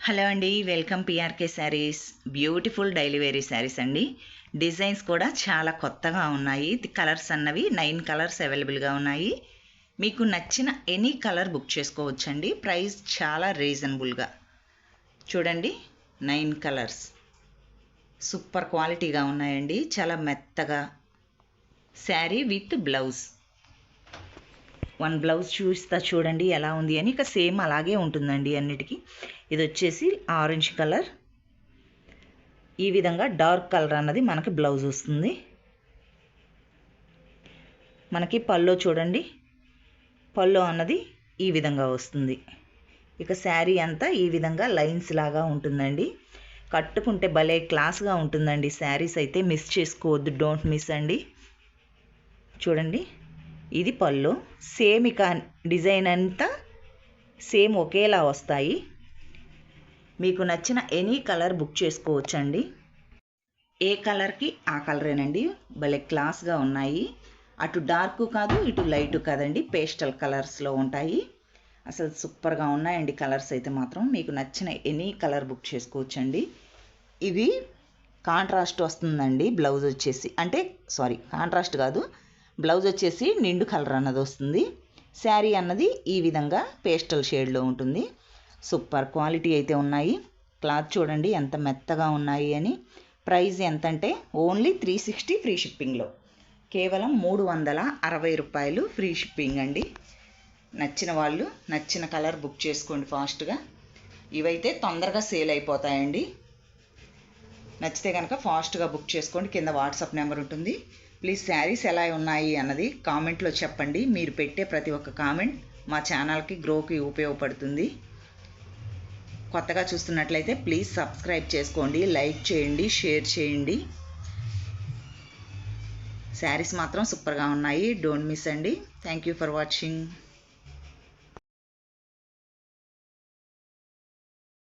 Hello అండి, welcome PRK saris. Beautiful daily vary saris అండి. Designs కూడా చాలా కొత్తగా ఉన్నాయి. కలర్స్ అన్నవి 9 కలర్స్ అవైలబుల్గా ఉన్నాయి. మీకు నచ్చిన ఎనీ కలర్ బుక్ చేసుకోవచ్చండి. ప్రైస్ చాలా రీజనబుల్గా. చూడండి, 9 కలర్స్ సూపర్ క్వాలిటీగా ఉన్నాయండి. చాలా మెత్తగా sari with blouse. One blouse చూస్తా చూడండి ఎలా ఉంది అని. ఇక సేమ్ అలాగే ఉంటుందండి అన్నిటికీ. ఇది వచ్చేసి ఆరెంజ్ కలర్. ఈ విధంగా డార్క్ కలర్ అన్నది మనకి బ్లౌజ్ వస్తుంది. మనకి పల్లో చూడండి, పల్లో అన్నది ఈ విధంగా వస్తుంది. ఇక శారీ అంతా ఈ విధంగా లైన్స్ లాగా ఉంటుందండి. కట్టుకుంటే భలే క్లాస్గా ఉంటుందండి. శారీస్ అయితే మిస్ చేసుకోవద్దు, డోంట్ మిస్ అండి. చూడండి, ఇది పల్లో. సేమ్ ఇక డిజైన్ అంతా సేమ్ ఒకేలా వస్తాయి. మీకు నచ్చిన ఎనీ కలర్ బుక్ చేసుకోవచ్చండి. ఏ కలర్కి ఆ కలరేనండి. భలే క్లాస్గా ఉన్నాయి. అటు డార్క్ కాదు, ఇటు లైట్ కాదండి, పేస్టల్ కలర్స్లో ఉంటాయి. అసలు సూపర్గా ఉన్నాయండి కలర్స్ అయితే మాత్రం. మీకు నచ్చిన ఎనీ కలర్ బుక్ చేసుకోవచ్చండి. ఇది కాంట్రాస్ట్ వస్తుందండి. బ్లౌజ్ వచ్చేసి కాంట్రాస్ట్ కాదు, బ్లౌజ్ వచ్చేసి నిండు కలర్ అన్నది వస్తుంది. శారీ అన్నది ఈ విధంగా పేస్టల్ షేడ్లో ఉంటుంది. సూపర్ క్వాలిటీ అయితే ఉన్నాయి. క్లాత్ చూడండి ఎంత మెత్తగా ఉన్నాయి అని. ప్రైస్ ఎంతంటే ఓన్లీ 360 ఫ్రీ షిప్పింగ్లో. కేవలం 360 రూపాయలు ఫ్రీ షిప్పింగ్ అండి. నచ్చిన వాళ్ళు నచ్చిన కలర్ బుక్ చేసుకోండి ఫాస్ట్గా. ఇవైతే తొందరగా సేల్ అయిపోతాయండి. నచ్చితే కనుక ఫాస్ట్గా బుక్ చేసుకోండి. కింద వాట్సాప్ నెంబర్ ఉంటుంది. ప్లీజ్ శారీస్ ఎలా ఉన్నాయి అన్నది కామెంట్లో చెప్పండి. మీరు పెట్టే ప్రతి ఒక్క కామెంట్ మా ఛానల్కి గ్రోకి ఉపయోగపడుతుంది. కొత్తగా చూస్తున్నట్లయితే ప్లీజ్ సబ్స్క్రైబ్ చేసుకోండి, లైక్ చేయండి, షేర్ చేయండి. శారీస్ మాత్రం సూపర్గా ఉన్నాయి. డోంట్ మిస్ అండి. Thank you for watching.